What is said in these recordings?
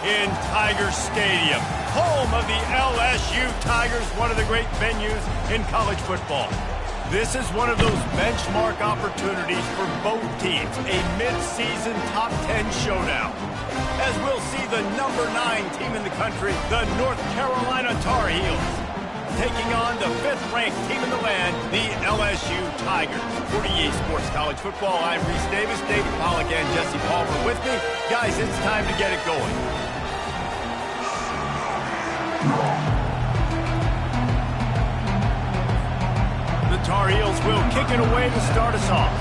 in Tiger Stadium, home of the LSU Tigers, one of the great venues in college football. This is one of those benchmark opportunities for both teams, a mid-season top 10 showdown. As we'll see the number 9 team in the country, the North Carolina Tarheels, taking on the 5th-ranked team in the land, the LSU Tigers. For EA Sports College Football, I'm Reese Davis, David Pollack, and Jesse Palmer with me. Guys, it's time to get it going. The Tar Heels will kick it away to start us off.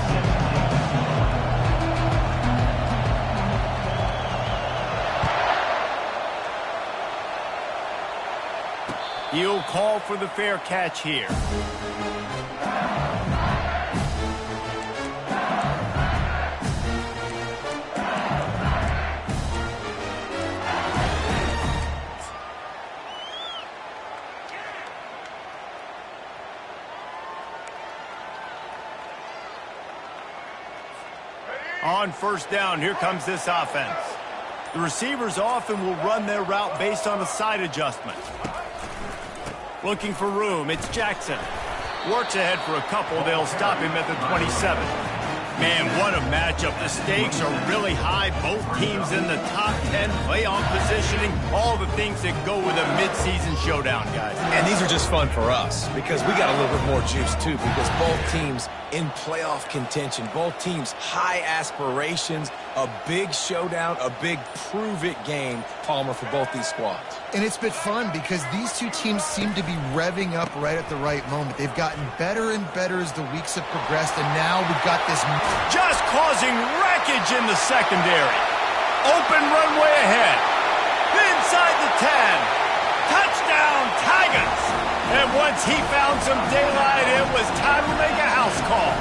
He'll call for the fair catch here. On first down, here comes this offense. The receivers often will run their route based on a side adjustment. Looking for room, it's Jackson. Works ahead for a couple, they'll stop him at the 27. Man, what a matchup. The stakes are really high. Both teams in the top 10, playoff positioning, all the things that go with a midseason showdown, guys. And these are just fun for us because we got a little bit more juice, too, because both teams in playoff contention, both teams high aspirations, a big showdown, a big prove-it game, Palmer, for both these squads. And it's been fun because these two teams seem to be revving up right at the right moment. They've gotten better and better as the weeks have progressed, and now we've got this... Just causing wreckage in the secondary. Open runway ahead. Inside the 10. Touchdown, Tigers. And once he found some daylight, it was time to make a house call.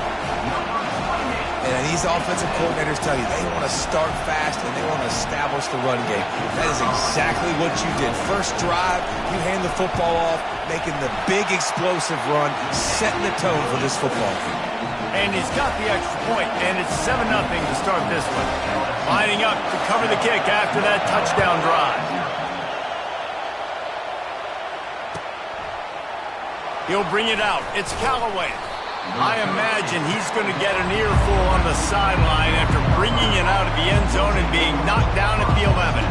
And these offensive coordinators tell you they want to start fast and they want to establish the run game. That is exactly what you did. First drive, you hand the football off, making the big explosive run, setting the tone for this football game. And he's got the extra point, and it's 7-0 to start this one. Lining up to cover the kick after that touchdown drive. He'll bring it out. It's Callaway. I imagine he's going to get an earful on the sideline after bringing it out of the end zone and being knocked down at the 11.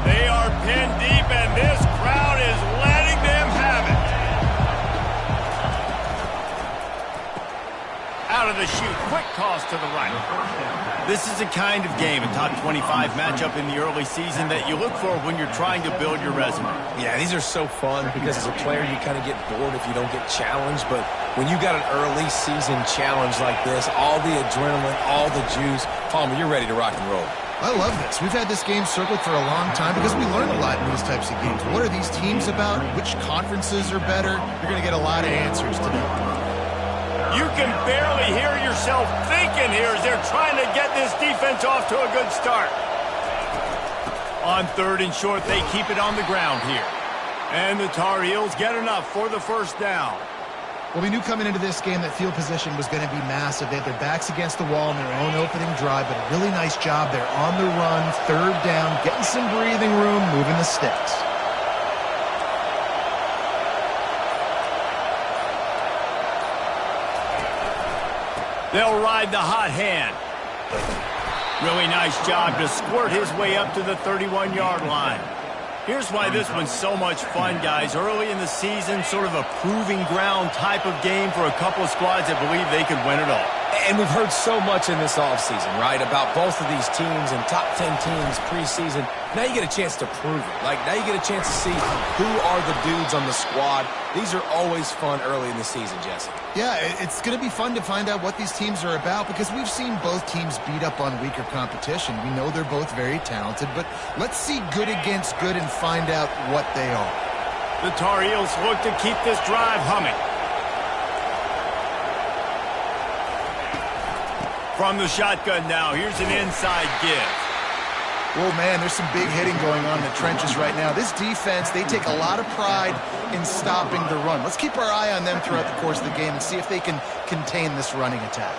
They are pinned deep, and this crowd is letting them have it. Out of the chute, quick toss to the right. This is a kind of game, a top 25 matchup in the early season that you look for when you're trying to build your resume. Yeah, these are so fun because as a player you kind of get bored if you don't get challenged, but when you got an early season challenge like this, all the adrenaline, all the juice, Palmer, you're ready to rock and roll. I love this. We've had this game circled for a long time because we learn a lot in these types of games. What are these teams about? Which conferences are better? You're going to get a lot of answers today. You can barely hear yourself thinking here as they're trying to get this defense off to a good start. On third and short, they keep it on the ground here. And the Tar Heels get enough for the first down. Well, we knew coming into this game that field position was going to be massive. They had their backs against the wall in their own opening drive, but a really nice job there on the run, third down, getting some breathing room, moving the sticks. They'll ride the hot hand. Really nice job to squirt his way up to the 31-yard line. Here's why this one's so much fun, guys. Early in the season, sort of a proving ground type of game for a couple of squads that believe they could win it all. And we've heard so much in this offseason, right, about both of these teams and top 10 teams preseason. Now you get a chance to prove it. Like, now you get a chance to see who are the dudes on the squad. These are always fun early in the season, Jesse. Yeah, it's going to be fun to find out what these teams are about because we've seen both teams beat up on weaker competition. We know they're both very talented, but let's see good against good and find out what they are. The Tar Heels look to keep this drive humming. From the shotgun now, here's an inside give. Oh, man, there's some big hitting going on in the trenches right now. This defense, they take a lot of pride in stopping the run. Let's keep our eye on them throughout the course of the game and see if they can contain this running attack.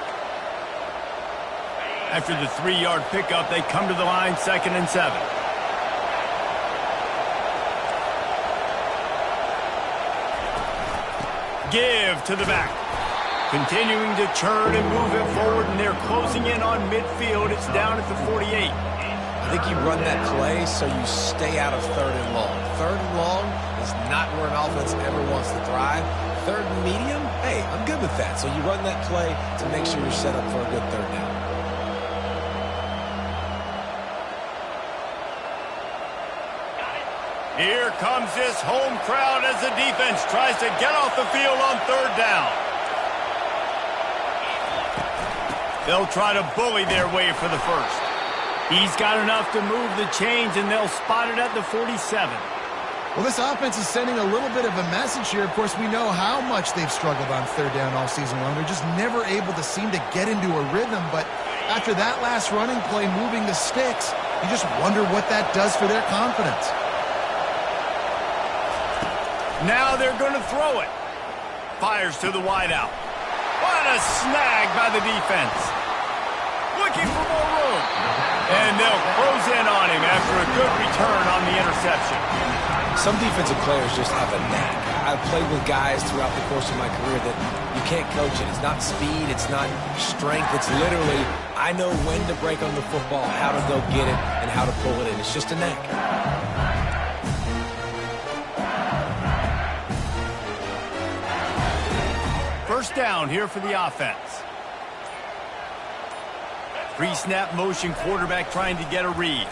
After the 3-yard pickup, they come to the line, 2nd and 7. Give to the back. Continuing to churn and move it forward, and they're closing in on midfield. It's down at the 48. I think you run that play so you stay out of 3rd and long. 3rd and long is not where an offense ever wants to thrive. 3rd and medium, hey, I'm good with that. So you run that play to make sure you're set up for a good 3rd down. Here comes this home crowd as the defense tries to get off the field on 3rd down. They'll try to bully their way for the first. He's got enough to move the chains, and they'll spot it at the 47. Well, this offense is sending a little bit of a message here. Of course, we know how much they've struggled on 3rd down all season long. They're just never able to seem to get into a rhythm. But after that last running play, moving the sticks, you just wonder what that does for their confidence. Now they're going to throw it. Fires to the wideout. What a snag by the defense. Looking for more room. And they'll close in on him after a good return on the interception. Some defensive players just have a knack. I've played with guys throughout the course of my career that you can't coach it. It's not speed. It's not strength. It's literally, I know when to break on the football, how to go get it, and how to pull it in. It's just a knack. First down here for the offense. Pre-snap motion, quarterback trying to get a read.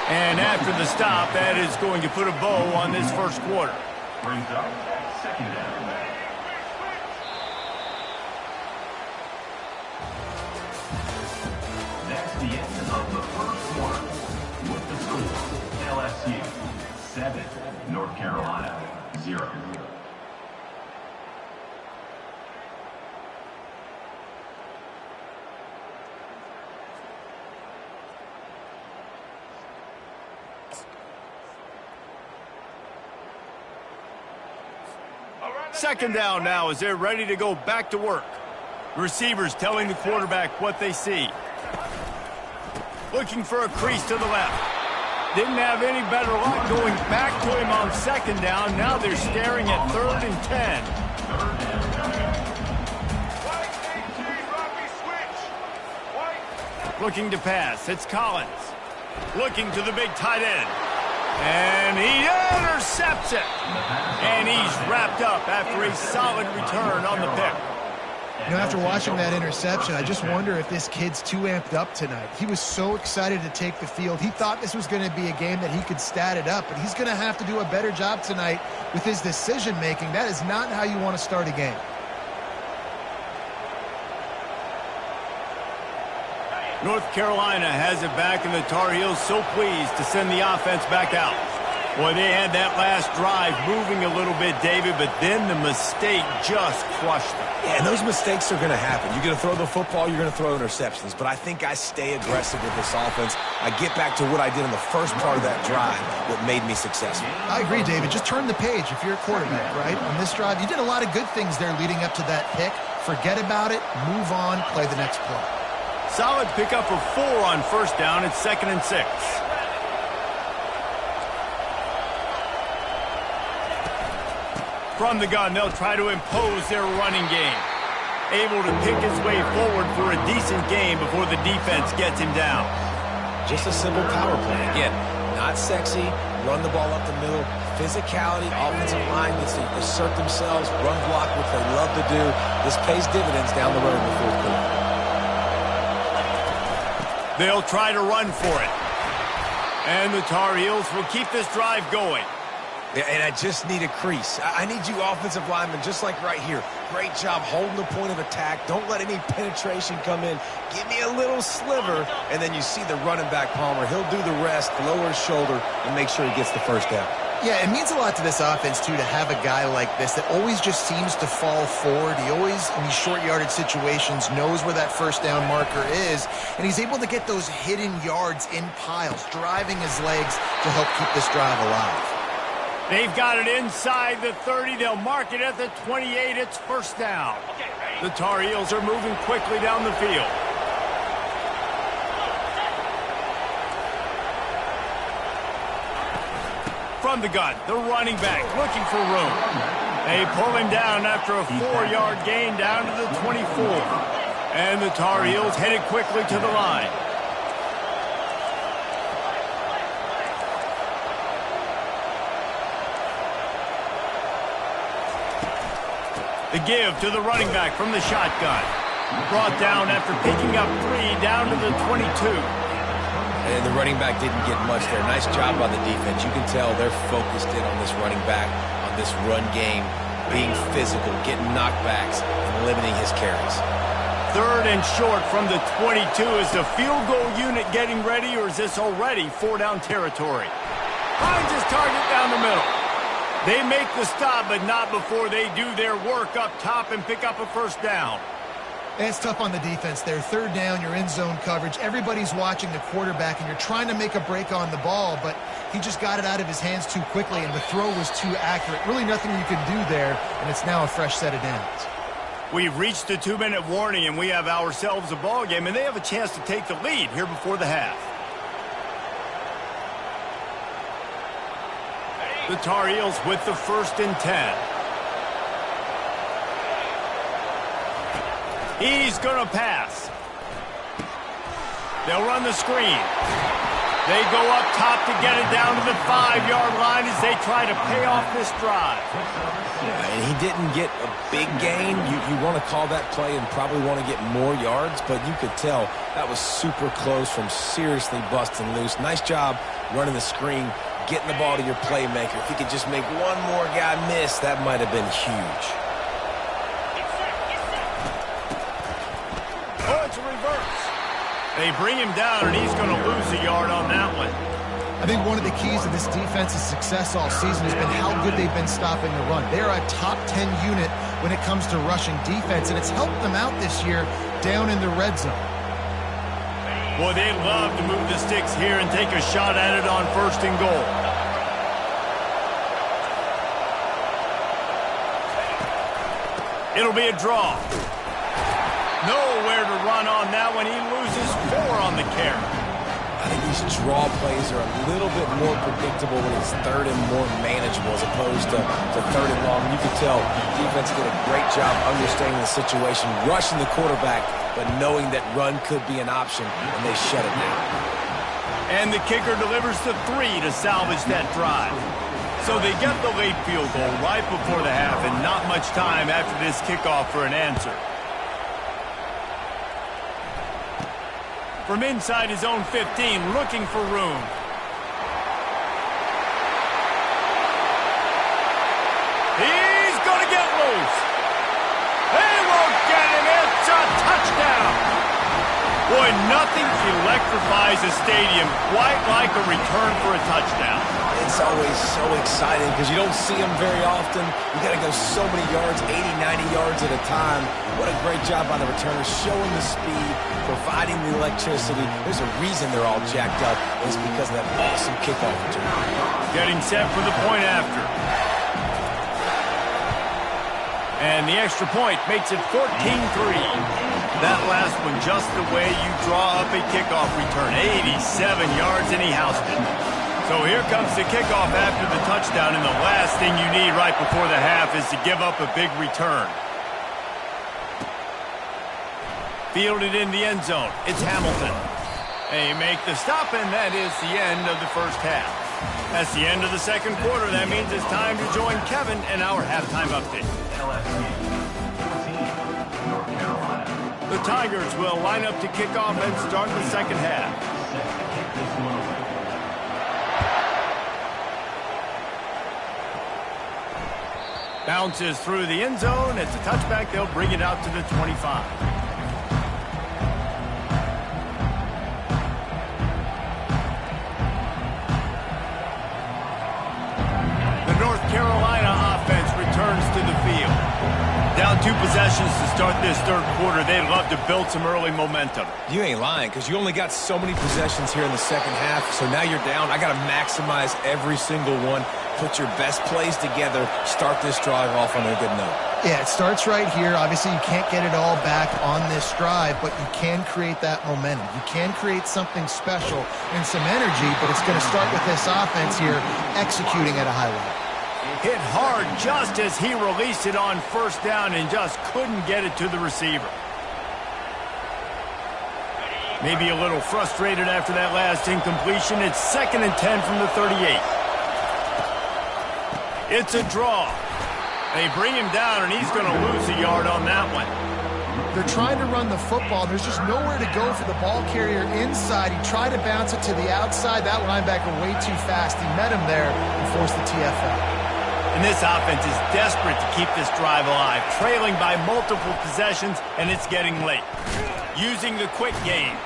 And after the stop, that is going to put a bow on this first quarter. Brings up 2nd down. That's the end of the first quarter. With the score, LSU 7, North Carolina 0. Second down now as they're ready to go back to work. Receivers telling the quarterback what they see. Looking for a crease to the left. Didn't have any better luck going back to him on 2nd down. Now they're staring at 3rd and 10. Looking to pass. It's Collins. Looking to the big tight end. And he intercepts it. And he's wrapped up after a solid return on the pick. You know, after watching that interception, I just wonder if this kid's too amped up tonight. He was so excited to take the field. He thought this was going to be a game that he could stat it up, but he's going to have to do a better job tonight with his decision-making. That is not how you want to start a game. North Carolina has it back, and the Tar Heels so pleased to send the offense back out. Boy, they had that last drive moving a little bit, David, but then the mistake just crushed them. Yeah, and those mistakes are going to happen. You're going to throw the football, you're going to throw interceptions. But I think I stay aggressive with this offense. I get back to what I did in the first part of that drive, what made me successful. I agree, David. Just turn the page if you're a quarterback, right? On this drive, you did a lot of good things there leading up to that pick. Forget about it, move on, play the next play. Solid pickup for 4 on 1st down. It's 2nd and 6. From the gun, they'll try to impose their running game. Able to pick his way forward for a decent game before the defense gets him down. Just a simple power play. Again, not sexy, run the ball up the middle. Physicality, offensive line gets to assert themselves, run block, which they love to do. This pays dividends down the road in the 4th quarter. They'll try to run for it. And the Tar Heels will keep this drive going. And I just need a crease. I need you offensive linemen, just like right here. Great job holding the point of attack. Don't let any penetration come in. Give me a little sliver, and then you see the running back, Palmer. He'll do the rest, lower his shoulder, and make sure he gets the first down. Yeah, it means a lot to this offense, too, to have a guy like this that always just seems to fall forward. He always, in these short yardage situations, knows where that first down marker is, and he's able to get those hidden yards in piles, driving his legs to help keep this drive alive. They've got it inside the 30. They'll mark it at the 28. It's 1st down. Okay, ready? The Tarheels are moving quickly down the field. From the gun, the running back looking for room. They pull him down after a 4-yard gain down to the 24. And the Tarheels headed quickly to the line. The give to the running back from the shotgun. Brought down after picking up 3 down to the 22. And the running back didn't get much there. Nice job by the defense. You can tell they're focused in on this running back, on this run game, being physical, getting knockbacks, and limiting his carries. 3rd and short from the 22. Is the field goal unit getting ready, or is this already 4-down territory? Finds his target down the middle. They make the stop, but not before they do their work up top and pick up a 1st down. It's tough on the defense there. 3rd down, you're in zone coverage. Everybody's watching the quarterback, and you're trying to make a break on the ball, but he just got it out of his hands too quickly, and the throw was too accurate. Really nothing you can do there, and it's now a fresh set of downs. We've reached the 2-minute warning, and we have ourselves a ball game, and they have a chance to take the lead here before the half. The Tarheels with the 1st and 10. He's going to pass. They'll run the screen. They go up top to get it down to the 5-yard line as they try to pay off this drive. And he didn't get a big gain. You want to call that play and probably want to get more yards, but you could tell that was super close from seriously busting loose. Nice job running the screen, getting the ball to your playmaker. If he could just make one more guy miss, that might have been huge. Oh, it's a reverse. They bring him down, and he's going to lose a yard on that one. I think one of the keys to this defense's success all season has been how good they've been stopping the run. They're a top 10 unit when it comes to rushing defense, and it's helped them out this year down in the red zone. Boy, they'd love to move the sticks here and take a shot at it on 1st and goal. It'll be a draw. Nowhere to run on that one. He loses 4 on the carry. I think these draw plays are a little bit more predictable when it's 3rd and more manageable as opposed to 3rd and long. You can tell defense did a great job understanding the situation, rushing the quarterback, but knowing that run could be an option, and they shut it down. And the kicker delivers the 3 to salvage that drive. So they get the late field goal right before the half, and not much time after this kickoff for an answer. From inside his own 15, looking for room. He's going to get loose. They won't get him. It's a touchdown. Boy, nothing electrifies a stadium quite like a return for a touchdown. It's always so exciting because you don't see them very often. You got to go so many yards, 80, 90 yards at a time. What a great job by the returner, showing the speed, providing the electricity. There's a reason they're all jacked up. It's because of that awesome kickoff return. Getting set for the point after. And the extra point makes it 14-3. That last one just the way you draw up a kickoff return. 87 yards, and he housed it. So here comes the kickoff after the touchdown, and the last thing you need right before the half is to give up a big return. Fielded in the end zone. It's Hamilton. They make the stop, and that is the end of the 1st half. That's the end of the 2nd quarter. That means it's time to join Kevin in our halftime update. LSU 14, North Carolina. The Tigers will line up to kick off and start the 2nd half. Set to kick this one away. Bounces through the end zone. It's a touchback. They'll bring it out to the 25. The North Carolina offense returns to the field. Down 2 possessions to start this 3rd quarter. They'd love to build some early momentum. You ain't lying because you only got so many possessions here in the 2nd half, so now you're down. I got to maximize every single one. Put your best plays together. Start this drive off on a good note. Yeah, it starts right here. Obviously, you can't get it all back on this drive, but you can create that momentum. You can create something special and some energy, but it's going to start with this offense here executing at a high level. Hit hard just as he released it on first down and just couldn't get it to the receiver. Maybe a little frustrated after that last incompletion. It's 2nd and 10 from the 38. It's a draw. They bring him down, and he's going to lose a yard on that one. They're trying to run the football. There's just nowhere to go for the ball carrier inside. He tried to bounce it to the outside. That linebacker way too fast. He met him there and forced the TFL. And this offense is desperate to keep this drive alive, trailing by multiple possessions, and it's getting late. Using the quick game.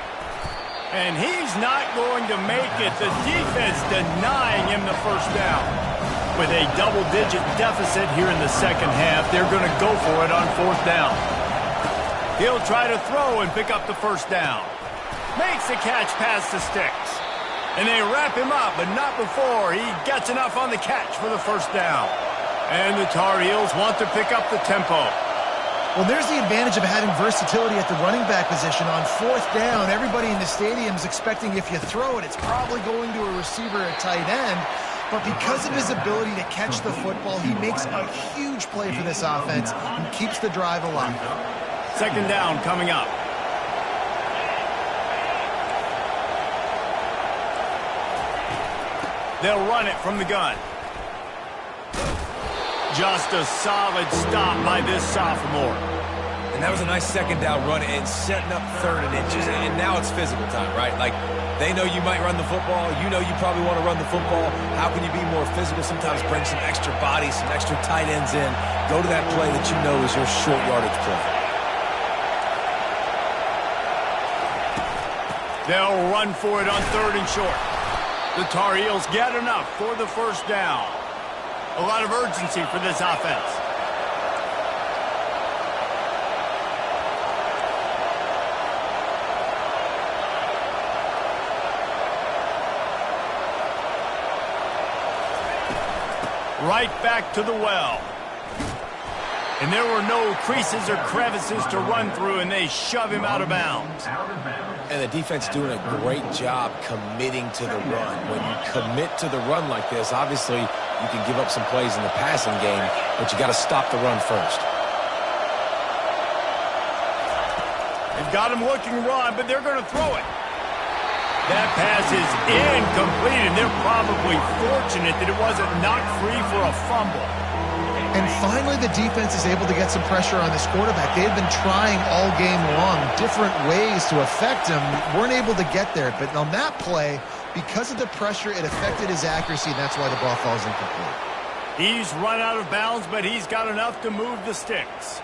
And he's not going to make it. The defense denying him the first down. With a double-digit deficit here in the second half, they're going to go for it on 4th down. He'll try to throw and pick up the first down. Makes the catch past the sticks. And they wrap him up, but not before he gets enough on the catch for the first down. And the Tarheels want to pick up the tempo. Well, there's the advantage of having versatility at the running back position. On 4th down, everybody in the stadium is expecting if you throw it, it's probably going to a receiver at tight end. But because of his ability to catch the football, he makes a huge play for this offense and keeps the drive alive. 2nd down coming up. They'll run it from the gun. Just a solid stop by this sophomore. And that was a nice 2nd down run and setting up 3rd and inches. And now it's physical time, right? Like, they know you might run the football. You know you probably want to run the football. How can you be more physical? Sometimes bring some extra bodies, some extra tight ends in. Go to that play that you know is your short yardage play. They'll run for it on 3rd and short. The Tar Heels get enough for the first down. A lot of urgency for this offense. Right back to the well. And there were no creases or crevices to run through, and they shove him out of bounds. And the defense doing a great job committing to the run. When you commit to the run like this, obviously you can give up some plays in the passing game, but you got to stop the run first. They've got him looking run, but they're going to throw it. That pass is incomplete, and they're probably fortunate that it wasn't knocked free for a fumble. And finally, the defense is able to get some pressure on this quarterback. They've been trying all game long different ways to affect him. Weren't able to get there. But on that play, because of the pressure, it affected his accuracy, and that's why the ball falls incomplete. He's run out of bounds, but he's got enough to move the sticks.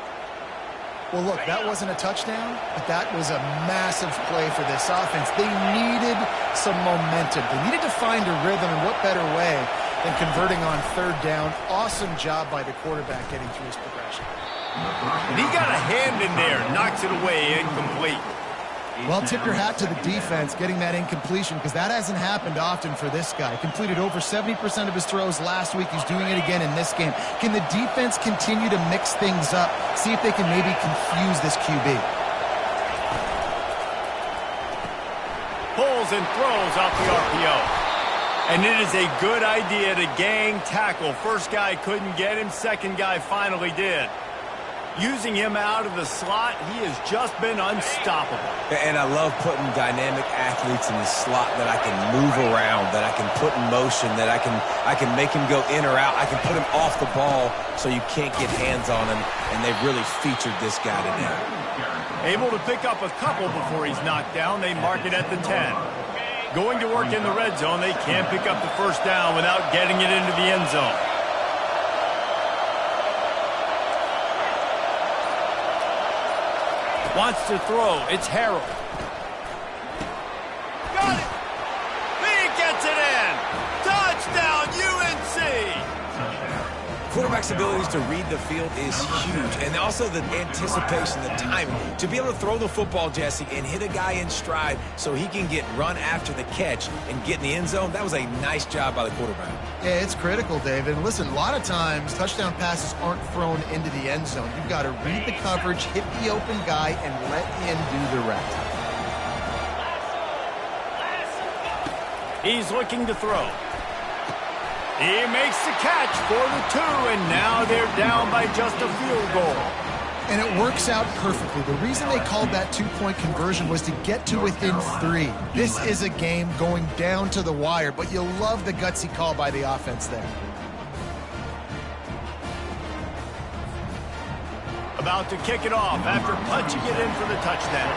Well, look, that wasn't a touchdown, but that was a massive play for this offense. They needed some momentum. They needed to find a rhythm, and what better way than converting on 3rd down. Awesome job by the quarterback getting through his progression. And he got a hand in there, knocks it away, incomplete. Well, tip your hat to the defense getting that incompletion, because that hasn't happened often for this guy. Completed over 70% of his throws last week. He's doing it again in this game. Can the defense continue to mix things up, see if they can maybe confuse this QB? Pulls and throws off the RPO. And it is a good idea to gang tackle. First guy couldn't get him. Second guy finally did. Using him out of the slot, he has just been unstoppable. And I love putting dynamic athletes in the slot that I can move around, that I can put in motion, that I can make him go in or out. I can put him off the ball so you can't get hands on him, and they've really featured this guy today. Able to pick up a couple before he's knocked down. They mark it at the 10. Going to work in the red zone, they can't pick up the first down without getting it into the end zone. Wants to throw. It's Harold. Got it. He gets it in. Touchdown, UNC. Quarterback's abilities to read the field is huge, and also the anticipation, the timing. To be able to throw the football, Jesse, and hit a guy in stride so he can get run after the catch and get in the end zone, that was a nice job by the quarterback. Yeah, it's critical, David. And listen, a lot of times touchdown passes aren't thrown into the end zone. You've got to read the coverage, hit the open guy, and let him do the rest. He's looking to throw. He makes the catch for the 2, and now they're down by just a field goal. And it works out perfectly. The reason they called that 2-point conversion was to get to within 3. This is a game going down to the wire, but you'll love the gutsy call by the offense there. About to kick it off after punching it in for the touchdown.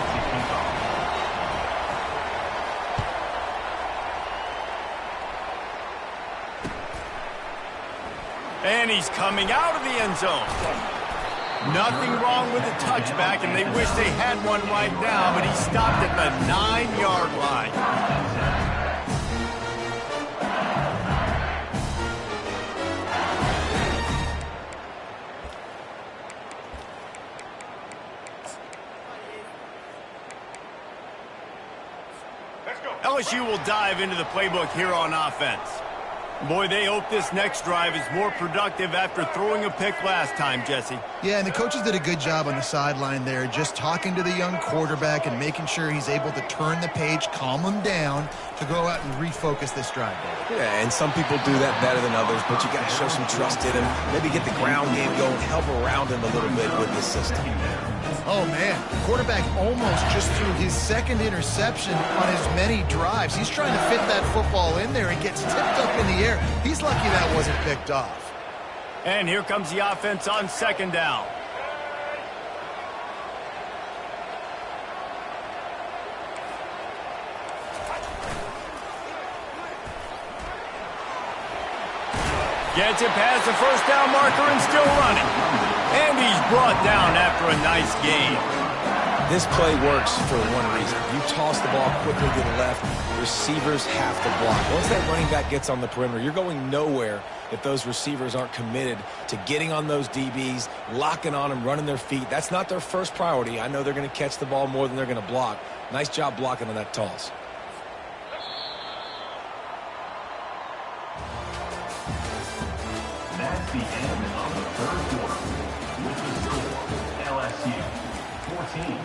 And he's coming out of the end zone. Nothing wrong with the touchback, and they wish they had one right now, but he stopped at the 9-yard line. LSU will dive into the playbook here on offense. Boy, they hope this next drive is more productive after throwing a pick last time, Jesse. Yeah, and the coaches did a good job on the sideline there, just talking to the young quarterback and making sure he's able to turn the page, calm him down to go out and refocus this drive. Yeah, and some people do that better than others, but you got to show some trust in him. Maybe get the ground game going, help around him a little bit with the system. Oh, man, the quarterback almost just threw his second interception on as many drives. He's trying to fit that football in there and gets tipped up in the air. He's lucky that wasn't picked off. And here comes the offense on second down. Gets it past the first down marker and still running. And he's brought down after a nice gain. This play works for one reason. You toss the ball quickly to the left, receivers have to block. Once that running back gets on the perimeter, you're going nowhere if those receivers aren't committed to getting on those DBs, locking on them, running their feet. That's not their first priority. I know they're going to catch the ball more than they're going to block. Nice job blocking on that toss. That's the end of the third quarter. With the score, LSU 14,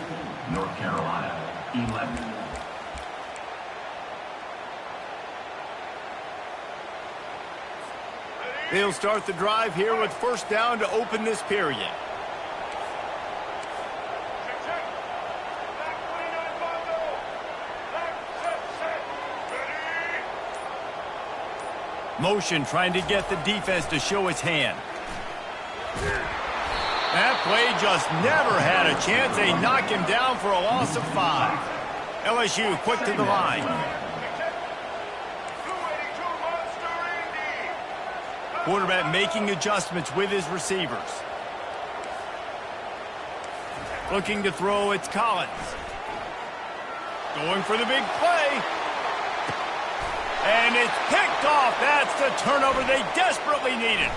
North Carolina 11. They'll start the drive here with first down to open this period. Motion trying to get the defense to show its hand. That play just never had a chance. They knock him down for a loss of 5. LSU quick to the line. Quarterback making adjustments with his receivers. Looking to throw, it's Collins. Going for the big play. And it's picked off. That's the turnover they desperately needed.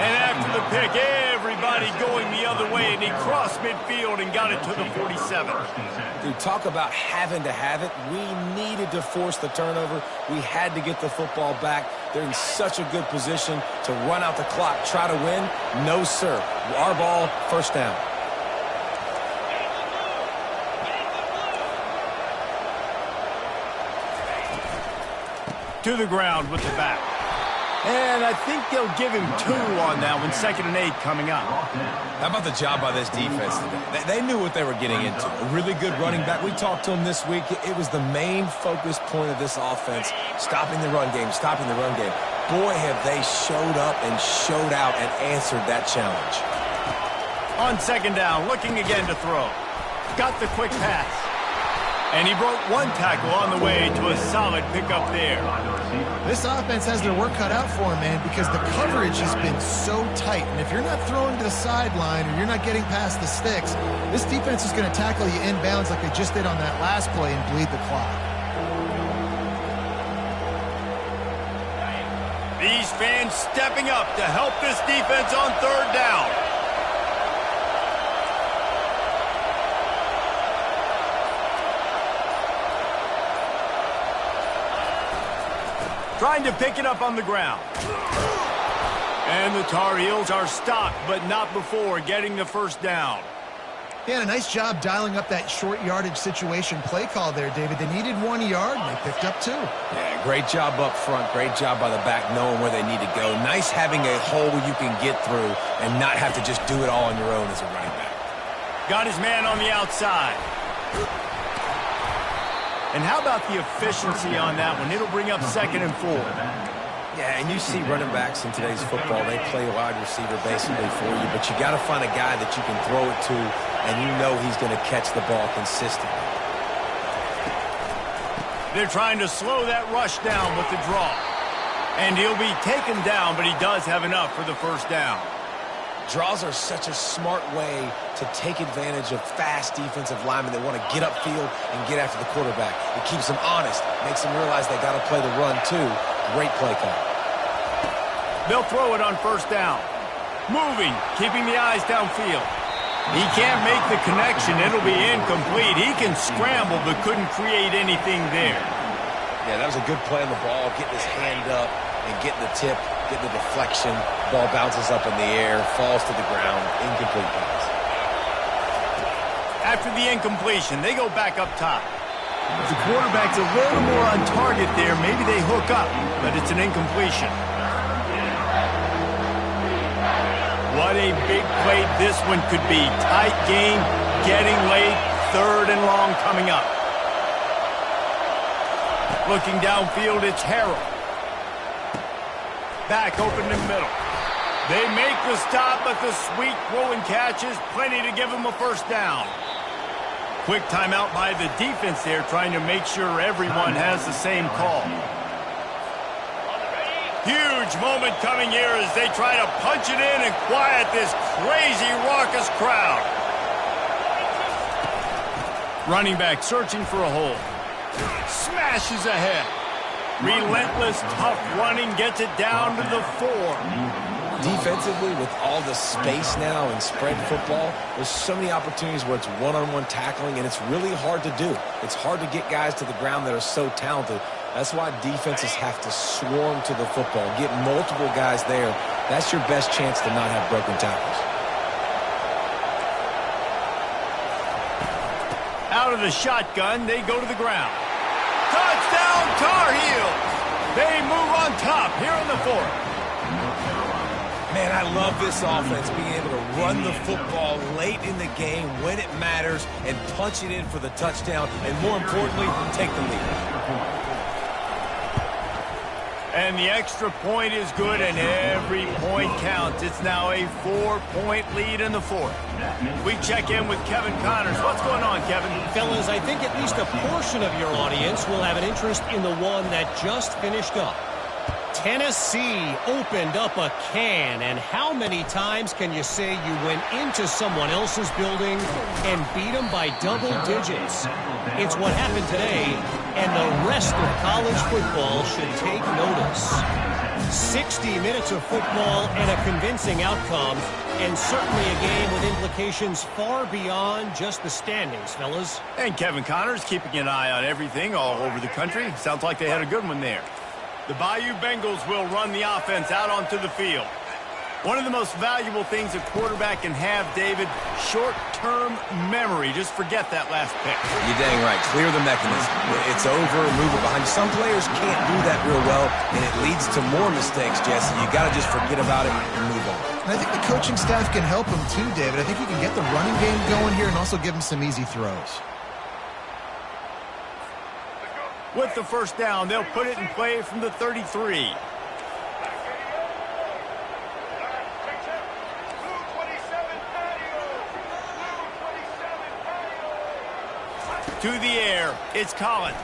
And after the pick, everybody going the other way, and he crossed midfield and got it to the 47. Dude, talk about having to have it. We needed to force the turnover. We had to get the football back. They're in such a good position to run out the clock, try to win. No, sir. Our ball, first down. To the ground with the back. And I think they'll give him 2 on that one, 2nd and 8 coming up. How about the job by this defense today? They knew what they were getting into. A really good running back. We talked to him this week. It was the main focus point of this offense, stopping the run game, stopping the run game. Boy, have they showed up and showed out and answered that challenge. On second down, looking again to throw. Got the quick pass. And he broke one tackle on the way to a solid pickup there. This offense has their work cut out for them, man, because the coverage has been so tight. And if you're not throwing to the sideline or you're not getting past the sticks, this defense is going to tackle you inbounds like they just did on that last play and bleed the clock. These fans stepping up to help this defense on third down. Trying to pick it up on the ground. And the Tar Heels are stopped, but not before getting the first down. Yeah, a nice job dialing up that short yardage situation play call there, David. They needed 1 yard, and they picked up 2. Yeah, great job up front. Great job by the back knowing where they need to go. Nice having a hole you can get through and not have to just do it all on your own as a running back. Got his man on the outside. And how about the efficiency on that one? It'll bring up 2nd and 4. Yeah, and you see running backs in today's football, they play wide receiver basically for you, but you got to find a guy that you can throw it to, and you know he's going to catch the ball consistently. They're trying to slow that rush down with the draw. And he'll be taken down, but he does have enough for the first down. Draws are such a smart way to take advantage of fast defensive linemen that want to get upfield and get after the quarterback. It keeps them honest, makes them realize they got to play the run too. Great play call. They'll throw it on first down. Moving, keeping the eyes downfield. He can't make the connection. It'll be incomplete. He can scramble, but couldn't create anything there. Yeah, that was a good play on the ball, getting his hand up and getting the tip, getting the deflection. Ball bounces up in the air, falls to the ground, incomplete pass. After the incompletion, they go back up top. If the quarterback's a little more on target there, maybe they hook up, but it's an incompletion. What a big play this one could be. Tight game, getting late, 3rd and long coming up. Looking downfield, it's Harrell. Back open in the middle. They make the stop, but the sweet throw and catch is plenty to give them a first down. Quick timeout by the defense there, trying to make sure everyone has the same call. Huge moment coming here as they try to punch it in and quiet this crazy, raucous crowd. Running back searching for a hole. Smashes ahead. Relentless, tough running, gets it down to the 4. Defensively, with all the space now in spread football, there's so many opportunities where it's one-on-one tackling, and it's really hard to do. It's hard to get guys to the ground that are so talented. That's why defenses have to swarm to the football, get multiple guys there. That's your best chance to not have broken tackles. Out of the shotgun, they go to the ground. Touchdown, Tar Heels! They move on top here in the 4th. Man, I love this offense, being able to run the football late in the game when it matters and punch it in for the touchdown, and more importantly, take the lead. And the extra point is good, and every point counts. It's now a 4-point lead in the 4th. We check in with Kevin Connors. What's going on, Kevin? Fellas, I think at least a portion of your audience will have an interest in the one that just finished up. Tennessee opened up a can, and how many times can you say you went into someone else's building and beat them by double digits? It's what happened today, and the rest of college football should take notice. 60 minutes of football and a convincing outcome, and certainly a game with implications far beyond just the standings, fellas. And Kevin Connors keeping an eye on everything all over the country. Sounds like they had a good one there. The Bayou Bengals will run the offense out onto the field. One of the most valuable things a quarterback can have, David, short-term memory. Just forget that last pick. You're dang right. Clear the mechanism. It's over, move it behind you. Some players can't do that real well, and it leads to more mistakes, Jesse. You got to just forget about it and move on. And I think the coaching staff can help him too, David. I think he can get the running game going here and also give him some easy throws. With the first down, they'll put it in play from the 33. To the air, it's Collins.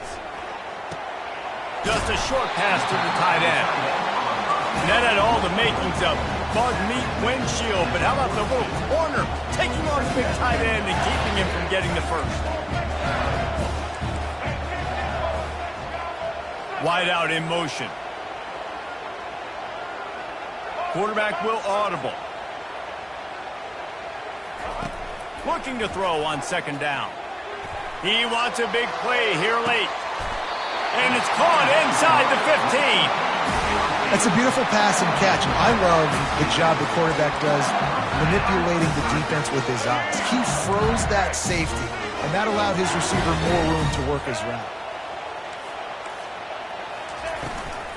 Just a short pass to the tight end. That had all the makings of bug meat windshield, but how about the little corner taking on the big tight end and keeping him from getting the first? Wide out in motion. Quarterback will audible. Looking to throw on second down. He wants a big play here late. And it's caught inside the 15. It's a beautiful pass and catch, and I love the job the quarterback does manipulating the defense with his eyes. He froze that safety, and that allowed his receiver more room to work his route.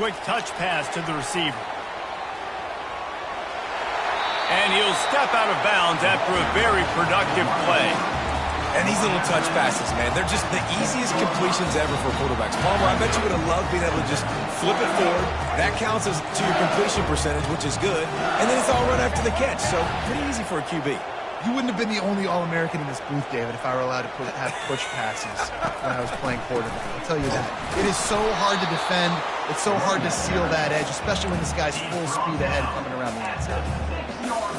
Quick touch pass to the receiver. And he'll step out of bounds after a very productive play. And these little touch passes, man, they're just the easiest completions ever for quarterbacks. Palmer, I bet you would have loved being able to just flip it forward. That counts as to your completion percentage, which is good. And then it's all run after the catch, so pretty easy for a QB. You wouldn't have been the only All-American in this booth, David, if I were allowed to have push passes when I was playing quarterback. I'll tell you that. It is so hard to defend. It's so hard to seal that edge, especially when this guy's full speed ahead coming around the outside.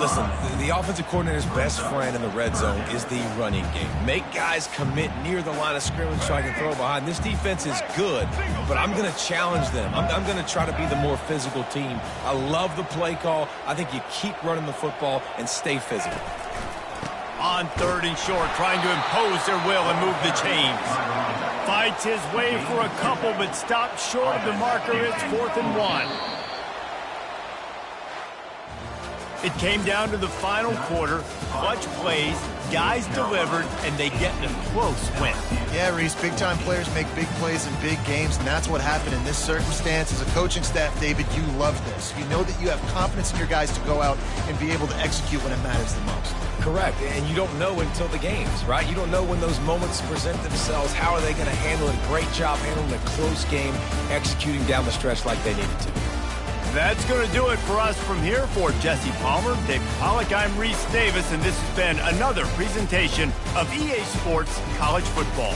Listen, the offensive coordinator's best friend in the red zone is the running game. Make guys commit near the line of scrimmage so I can throw behind. This defense is good, but I'm going to challenge them. I'm going to try to be the more physical team. I love the play call. I think you keep running the football and stay physical. On 3rd and short, trying to impose their will and move the chains. Fights his way for a couple, but stops short of the marker. It's 4th and 1. It came down to the final quarter. Clutch plays, guys delivered, and they get a close win. Yeah, Reese, big-time players make big plays in big games, and that's what happened in this circumstance. As a coaching staff, David, you love this. You know that you have confidence in your guys to go out and be able to execute when it matters the most. Correct, and you don't know until the games, right? You don't know when those moments present themselves. How are they going to handle it? Great job handling a close game, executing down the stretch like they needed to. That's going to do it for us from here. For Jesse Palmer, David Pollack, I'm Reese Davis, and this has been another presentation of EA Sports College Football.